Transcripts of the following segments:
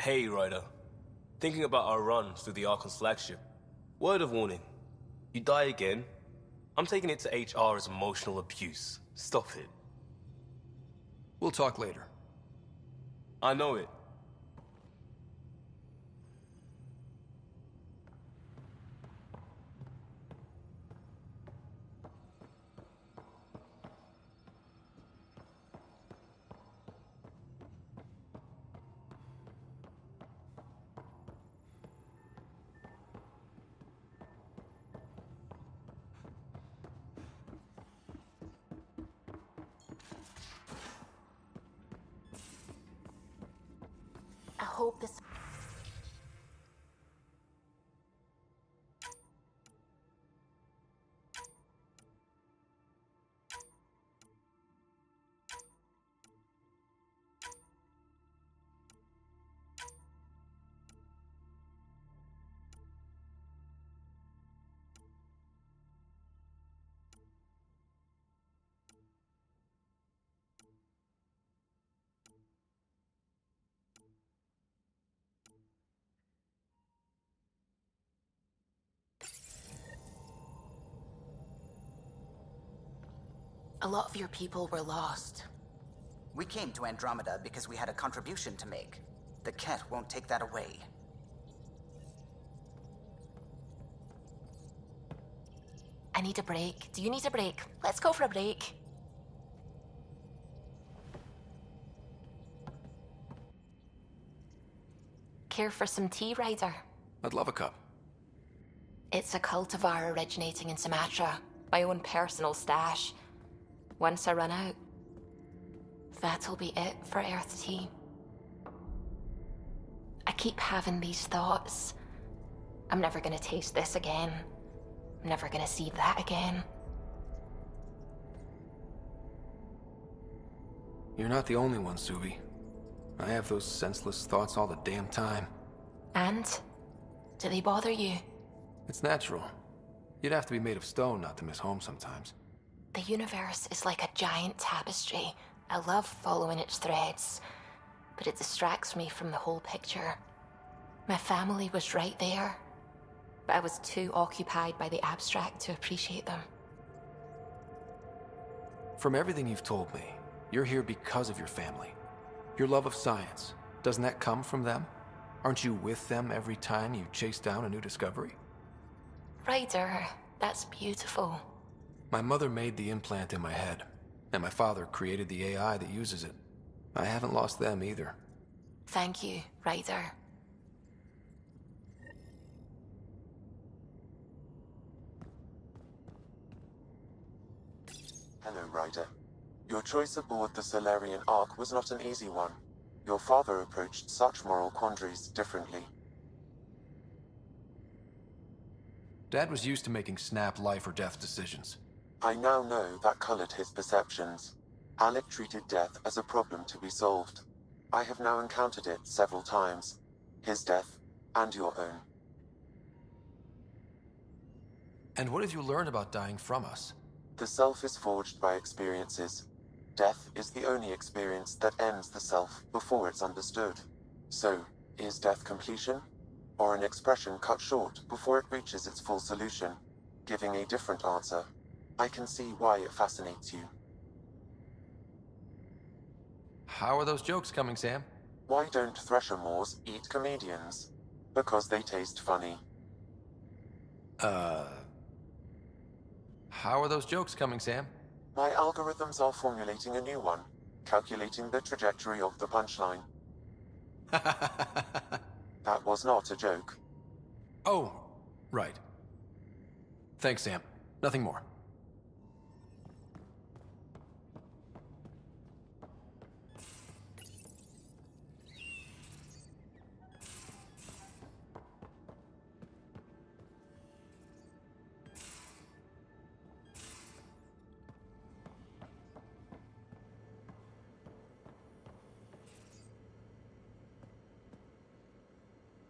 Hey, Ryder. Thinking about our run through the Archon's flagship. Word of warning. You die again, I'm taking it to HR as emotional abuse. Stop it. We'll talk later. I know it. I hope this... A lot of your people were lost. We came to Andromeda because we had a contribution to make. The Ket won't take that away. I need a break. Do you need a break? Let's go for a break. Care for some tea, Ryder? I'd love a cup. It's a cultivar originating in Sumatra. My own personal stash. Once I run out, that'll be it for Earth tea. I keep having these thoughts. I'm never gonna taste this again. I'm never gonna see that again. You're not the only one, Suvi. I have those senseless thoughts all the damn time. And? Do they bother you? It's natural. You'd have to be made of stone not to miss home sometimes. The universe is like a giant tapestry. I love following its threads, but it distracts me from the whole picture. My family was right there, but I was too occupied by the abstract to appreciate them. From everything you've told me, you're here because of your family. Your love of science, doesn't that come from them? Aren't you with them every time you chase down a new discovery? Ryder, that's beautiful. My mother made the implant in my head, and my father created the AI that uses it. I haven't lost them either. Thank you, Ryder. Hello, Ryder. Your choice aboard the Solarian Ark was not an easy one. Your father approached such moral quandaries differently. Dad was used to making snap life or death decisions. I now know that colored his perceptions. Alec treated death as a problem to be solved. I have now encountered it several times. His death, and your own. And what have you learned about dying from us? The self is forged by experiences. Death is the only experience that ends the self before it's understood. So, is death completion? Or an expression cut short before it reaches its full solution, giving a different answer? I can see why it fascinates you. How are those jokes coming, Sam? Why don't Thresher Moors eat comedians? Because they taste funny. How are those jokes coming, Sam? My algorithms are formulating a new one, calculating the trajectory of the punchline. That was not a joke. Oh, right. Thanks, Sam. Nothing more.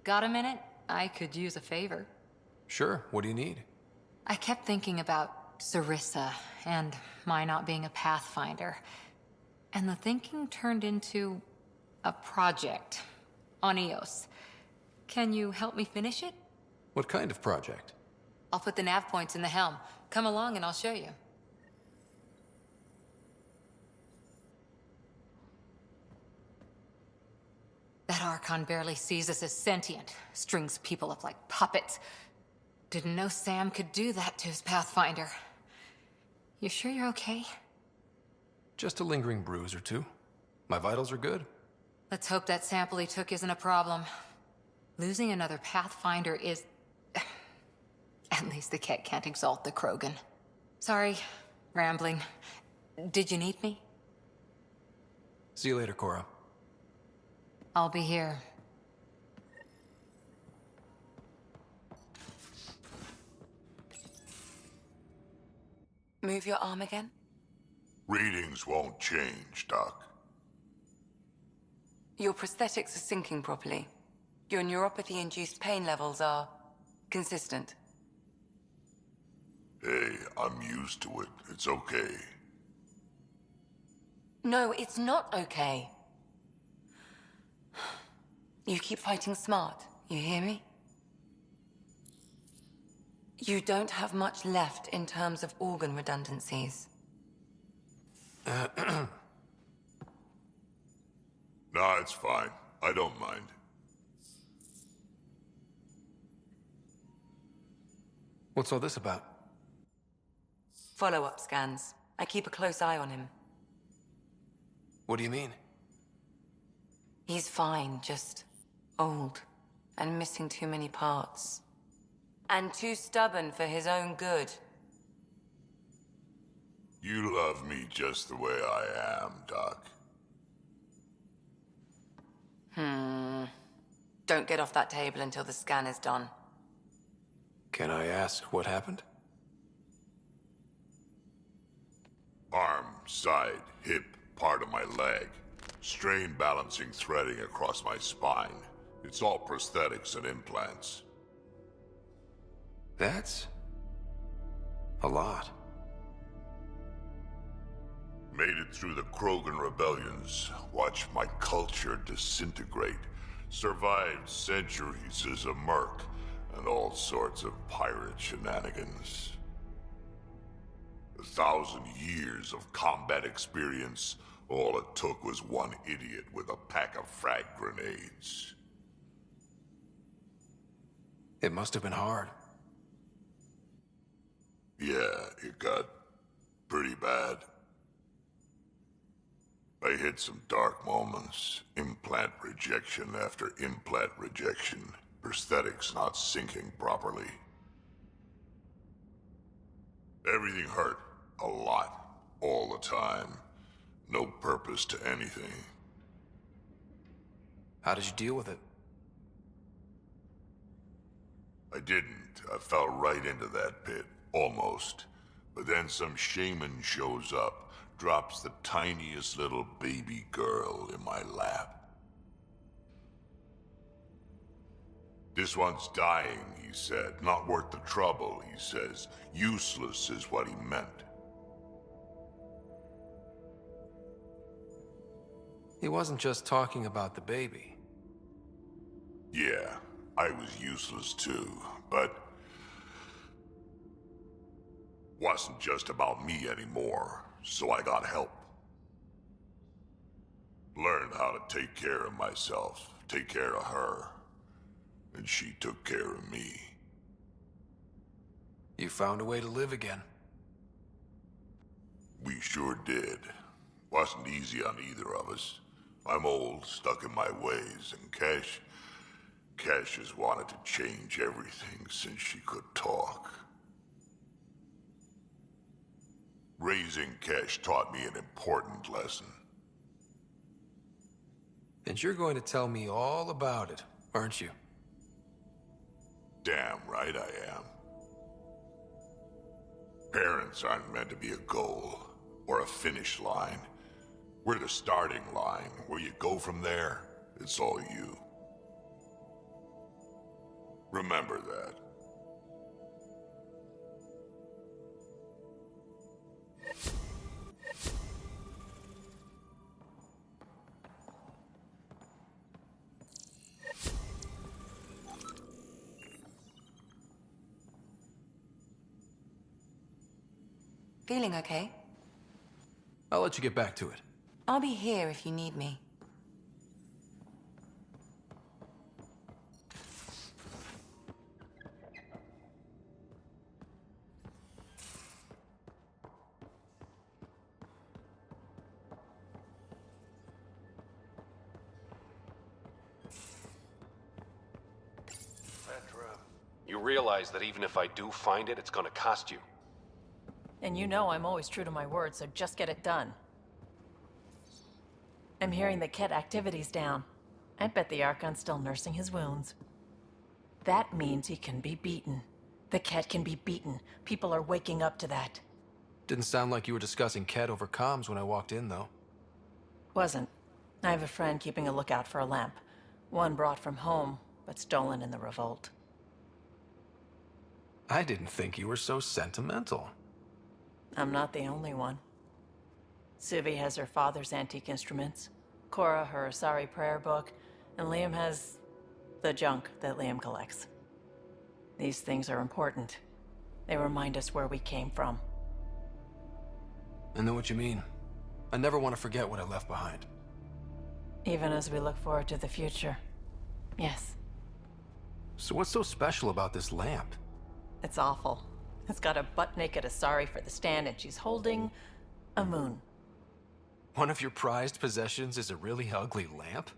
Got a minute? I could use a favor. Sure, what do you need? I kept thinking about Sarissa and my not being a pathfinder. And the thinking turned into a project. on Eos. Can you help me finish it? What kind of project? I'll put the nav points in the helm. Come along and I'll show you. That Archon barely sees us as sentient. Strings people up like puppets. Didn't know Sam could do that to his Pathfinder. You sure you're okay? Just a lingering bruise or two. My vitals are good. Let's hope that sample he took isn't a problem. Losing another Pathfinder is... At least the Ket can't exalt the Krogan. Sorry, rambling. Did you need me? See you later, Cora. I'll be here. Move your arm again? Readings won't change, Doc. Your prosthetics are syncing properly. Your neuropathy-induced pain levels are consistent. Hey, I'm used to it. It's okay. No, it's not okay. You keep fighting smart, you hear me? You don't have much left in terms of organ redundancies. Nah, it's fine. I don't mind. What's all this about? Follow-up scans. I keep a close eye on him. What do you mean? He's fine, just old and missing too many parts. And too stubborn for his own good. You love me just the way I am, Doc. Don't get off that table until the scan is done. Can I ask what happened? Arm, side, hip, part of my leg. Strain balancing threading across my spine. It's all prosthetics and implants. That's... a lot. Made it through the Krogan rebellions. Watched my culture disintegrate. Survived centuries as a merc. And all sorts of pirate shenanigans. 1,000 years of combat experience. All it took was one idiot with a pack of frag grenades. It must have been hard. Yeah, it got pretty bad. I hit some dark moments. Implant rejection after implant rejection. Prosthetics not syncing properly. Everything hurt. A lot. All the time. No purpose to anything. How did you deal with it? I didn't. I fell right into that pit. Almost. But then some shaman shows up, drops the tiniest little baby girl in my lap. This one's dying, he said. Not worth the trouble, he says. Useless is what he meant. He wasn't just talking about the baby. Yeah, I was useless too, but... wasn't just about me anymore, so I got help. Learned how to take care of myself, take care of her. And she took care of me. You found a way to live again. We sure did. Wasn't easy on either of us. I'm old, stuck in my ways, and Cash has wanted to change everything since she could talk. Raising Cash taught me an important lesson. And you're going to tell me all about it, aren't you? Damn right I am. Parents aren't meant to be a goal, or a finish line. We're the starting line. Where you go from there, it's all you. Remember that. Feeling okay? I'll let you get back to it. I'll be here if you need me. You realize that even if I do find it, it's gonna cost you. And you know I'm always true to my word, so just get it done. I'm hearing the Ket activity's down. I bet the Archon's still nursing his wounds. That means he can be beaten. The Ket can be beaten. People are waking up to that. Didn't sound like you were discussing Ket over comms when I walked in, though. Wasn't. I have a friend keeping a lookout for a lamp. One brought from home, but stolen in the revolt. I didn't think you were so sentimental. I'm not the only one. Suvi has her father's antique instruments, Cora her Asari prayer book, and Liam has the junk that Liam collects. These things are important. They remind us where we came from. I know what you mean. I never want to forget what I left behind. Even as we look forward to the future. Yes. So what's so special about this lamp? It's awful. It's got a butt-naked Asari for the stand, and she's holding a moon. One of your prized possessions is a really ugly lamp?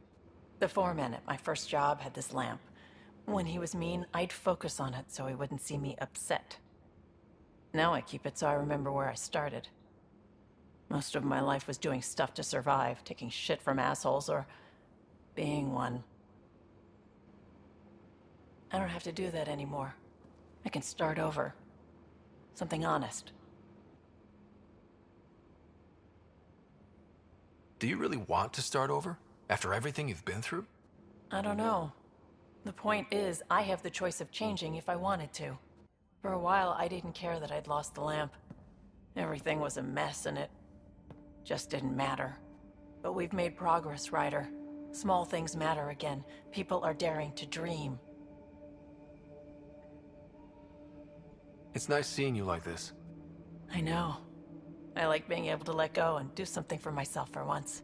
The foreman at my first job had this lamp. When he was mean, I'd focus on it so he wouldn't see me upset. Now I keep it so I remember where I started. Most of my life was doing stuff to survive, taking shit from assholes, or being one. I don't have to do that anymore. I can start over. Something honest. Do you really want to start over? After everything you've been through? I don't know. The point is, I have the choice of changing if I wanted to. For a while, I didn't care that I'd lost the lamp. Everything was a mess and it just didn't matter. But we've made progress, Ryder. Small things matter again. People are daring to dream. It's nice seeing you like this. I know. I like being able to let go and do something for myself for once.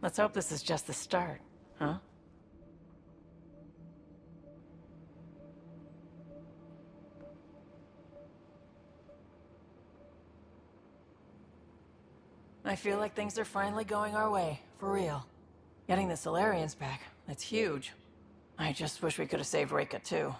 Let's hope this is just the start, huh? I feel like things are finally going our way, for real. Getting the Solarians back, that's huge. I just wish we could have saved Reka too.